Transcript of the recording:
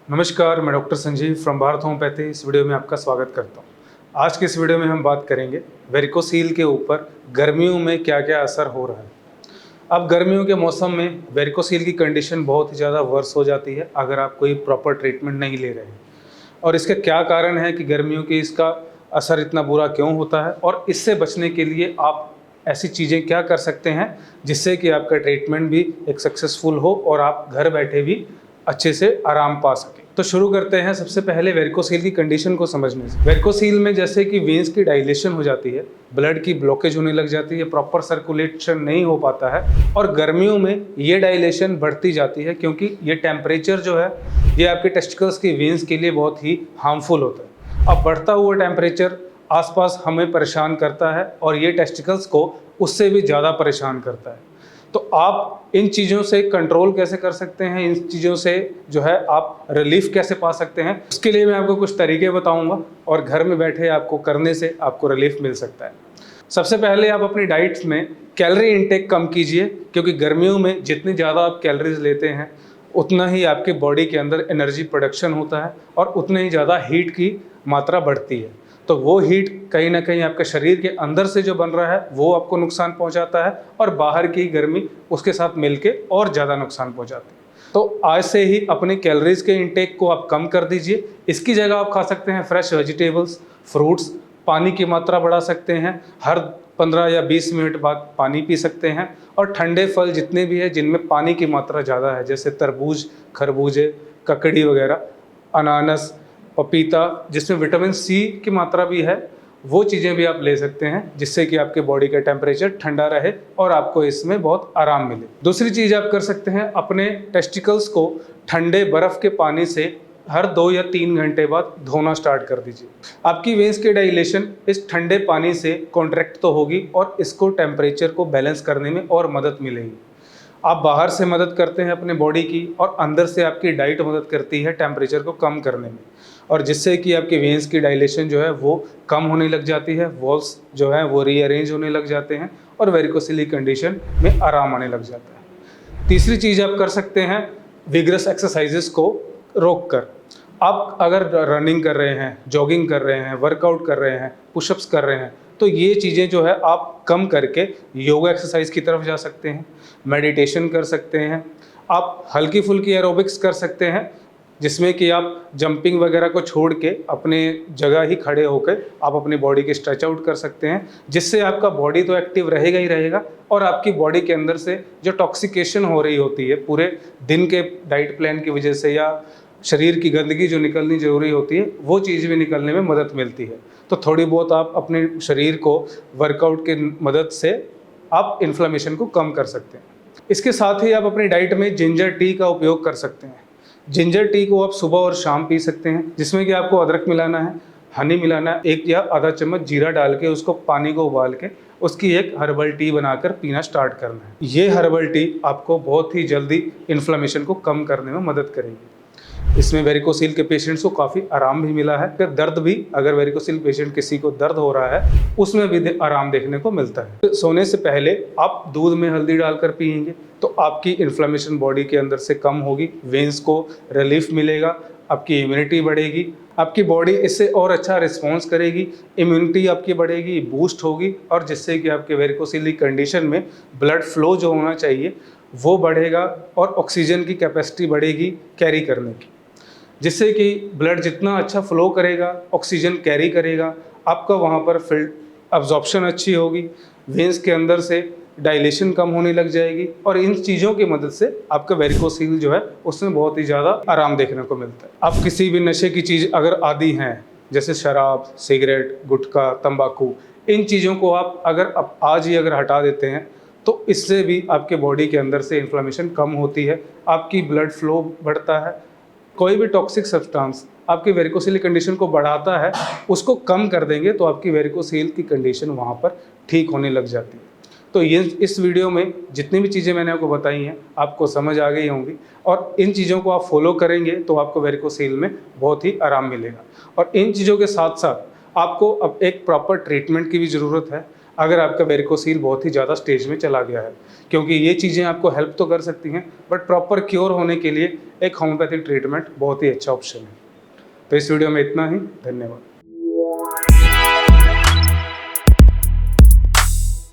नमस्कार, मैं doctor Sanjeev from Bharat homeopathy. इस वीडियो में आपका स्वागत करता हूं। आज के इस वीडियो में हम बात करेंगे वेरिकोसील के ऊपर गर्मियों में क्या क्या असर हो रहा है। अब गर्मियों के मौसम में वेरिकोसील की कंडीशन बहुत ही ज़्यादा वर्स हो जाती है अगर आप कोई प्रॉपर ट्रीटमेंट नहीं ले रहे हैं। और इसका क्या कारण है कि गर्मियों की इसका असर इतना बुरा क्यों होता है, और इससे बचने के लिए आप ऐसी चीज़ें क्या कर सकते हैं जिससे कि आपका ट्रीटमेंट भी एक सक्सेसफुल हो और आप घर बैठे भी अच्छे से आराम पा सकें। तो शुरू करते हैं सबसे पहले वेरिकोसील की कंडीशन को समझने से। वेरिकोसील में जैसे कि वेन्स की डायलेशन हो जाती है, ब्लड की ब्लॉकेज होने लग जाती है, प्रॉपर सर्कुलेशन नहीं हो पाता है और गर्मियों में ये डायलेशन बढ़ती जाती है क्योंकि ये टेम्परेचर जो है ये आपके टेस्टिकल्स की वेन्स के लिए बहुत ही हार्मफुल होता है। अब बढ़ता हुआ टेम्परेचर आसपास हमें परेशान करता है और ये टेस्टिकल्स को उससे भी ज़्यादा परेशान करता है। तो आप इन चीज़ों से कंट्रोल कैसे कर सकते हैं, इन चीज़ों से जो है आप रिलीफ कैसे पा सकते हैं, उसके लिए मैं आपको कुछ तरीके बताऊंगा और घर में बैठे आपको करने से आपको रिलीफ मिल सकता है। सबसे पहले आप अपनी डाइट्स में कैलोरी इंटेक कम कीजिए, क्योंकि गर्मियों में जितनी ज़्यादा आप कैलोरीज लेते हैं उतना ही आपके बॉडी के अंदर एनर्जी प्रोडक्शन होता है और उतने ही ज़्यादा हीट की मात्रा बढ़ती है। तो वो हीट कहीं ना कहीं आपके शरीर के अंदर से जो बन रहा है वो आपको नुकसान पहुंचाता है और बाहर की गर्मी उसके साथ मिलके और ज़्यादा नुकसान पहुंचाती है। तो आज से ही अपने कैलोरीज के इंटेक को आप कम कर दीजिए। इसकी जगह आप खा सकते हैं फ्रेश वेजिटेबल्स, फ्रूट्स, पानी की मात्रा बढ़ा सकते हैं, हर 15 या 20 मिनट बाद पानी पी सकते हैं और ठंडे फल जितने भी हैं जिनमें पानी की मात्रा ज़्यादा है, जैसे तरबूज, खरबूजे, ककड़ी वगैरह, अनानास, पपीता जिसमें विटामिन सी की मात्रा भी है, वो चीज़ें भी आप ले सकते हैं जिससे कि आपके बॉडी का टेम्परेचर ठंडा रहे और आपको इसमें बहुत आराम मिले। दूसरी चीज़ आप कर सकते हैं, अपने टेस्टिकल्स को ठंडे बर्फ़ के पानी से हर 2 या 3 घंटे बाद धोना स्टार्ट कर दीजिए। आपकी वेन्स की डायलेशन इस ठंडे पानी से कॉन्ट्रैक्ट तो होगी और इसको टेम्परेचर को बैलेंस करने में और मदद मिलेगी। आप बाहर से मदद करते हैं अपने बॉडी की और अंदर से आपकी डाइट मदद करती है टेम्परेचर को कम करने में, और जिससे कि आपकी वेन्स की डायलेशन जो है वो कम होने लग जाती है, वॉल्स जो है वो रीअरेंज होने लग जाते हैं और वेरिकोसिल कंडीशन में आराम आने लग जाता है। तीसरी चीज़ आप कर सकते हैं, विगरस एक्सरसाइजेस को रोक कर। आप अगर रनिंग कर रहे हैं, जॉगिंग कर रहे हैं, वर्कआउट कर रहे हैं, पुशअप्स कर रहे हैं, तो ये चीज़ें जो है आप कम करके योगा एक्सरसाइज की तरफ जा सकते हैं, मेडिटेशन कर सकते हैं, आप हल्की फुल्की एरोबिक्स कर सकते हैं जिसमें कि आप जंपिंग वगैरह को छोड़ के अपने जगह ही खड़े होकर आप अपनी बॉडी के स्ट्रेच आउट कर सकते हैं, जिससे आपका बॉडी तो एक्टिव रहेगा ही रहेगा और आपकी बॉडी के अंदर से जो टॉक्सिकेशन हो रही होती है पूरे दिन के डाइट प्लान की वजह से या शरीर की गंदगी जो निकलनी ज़रूरी होती है वो चीज़ भी निकलने में मदद मिलती है। तो थोड़ी बहुत आप अपने शरीर को वर्कआउट के मदद से आप इन्फ्लेमेशन को कम कर सकते हैं। इसके साथ ही आप अपनी डाइट में जिंजर टी का उपयोग कर सकते हैं। जिंजर टी को आप सुबह और शाम पी सकते हैं, जिसमें कि आपको अदरक मिलाना है, हनी मिलाना है, 1 या आधा चम्मच जीरा डाल के उसको पानी को उबाल के उसकी एक हर्बल टी बनाकर पीना स्टार्ट करना है। ये हर्बल टी आपको बहुत ही जल्दी इन्फ्लेमेशन को कम करने में मदद करेगी। इसमें वेरिकोसील के पेशेंट्स को काफ़ी आराम भी मिला है। फिर दर्द भी, अगर वेरिकोसील पेशेंट किसी को दर्द हो रहा है उसमें भी आराम देखने को मिलता है। सोने से पहले आप दूध में हल्दी डालकर पिएंगे तो आपकी इन्फ्लेमेशन बॉडी के अंदर से कम होगी, वेन्स को रिलीफ मिलेगा, आपकी इम्यूनिटी बढ़ेगी, आपकी बॉडी इससे और अच्छा रिस्पॉन्स करेगी, इम्यूनिटी आपकी बढ़ेगी, बूस्ट होगी और जिससे कि आपके वेरिकोसील कंडीशन में ब्लड फ्लो जो होना चाहिए वो बढ़ेगा और ऑक्सीजन की कैपेसिटी बढ़ेगी कैरी करने की, जिससे कि ब्लड जितना अच्छा फ्लो करेगा, ऑक्सीजन कैरी करेगा, आपका वहाँ पर फील्ड अब्जॉर्प्शन अच्छी होगी, वेन्स के अंदर से डायलेशन कम होने लग जाएगी और इन चीज़ों की मदद से आपका वेरिकोसील जो है उसमें बहुत ही ज़्यादा आराम देखने को मिलता है। आप किसी भी नशे की चीज़ अगर आदी हैं, जैसे शराब, सिगरेट, गुटखा, तंबाकू, इन चीज़ों को आप अगर आज ही अगर हटा देते हैं तो इससे भी आपके बॉडी के अंदर से इन्फ्लेमेशन कम होती है, आपकी ब्लड फ्लो बढ़ता है। कोई भी टॉक्सिक सब्सटेंस आपकी वेरिकोसील कंडीशन को बढ़ाता है, उसको कम कर देंगे तो आपकी वेरिकोसील की कंडीशन वहाँ पर ठीक होने लग जाती है। तो ये इस वीडियो में जितनी भी चीज़ें मैंने आपको बताई हैं आपको समझ आ गई होंगी और इन चीज़ों को आप फॉलो करेंगे तो आपको वेरिकोसील में बहुत ही आराम मिलेगा। और इन चीज़ों के साथ साथ आपको अब एक प्रॉपर ट्रीटमेंट की भी ज़रूरत है। अगर आपका वेरिकोसील बहुत ही ज़्यादा स्टेज में चला गया है, क्योंकि ये चीज़ें आपको हेल्प तो कर सकती हैं, बट प्रॉपर क्योर होने के लिए एक होम्योपैथिक ट्रीटमेंट बहुत ही अच्छा ऑप्शन है। तो इस वीडियो में इतना ही। धन्यवाद।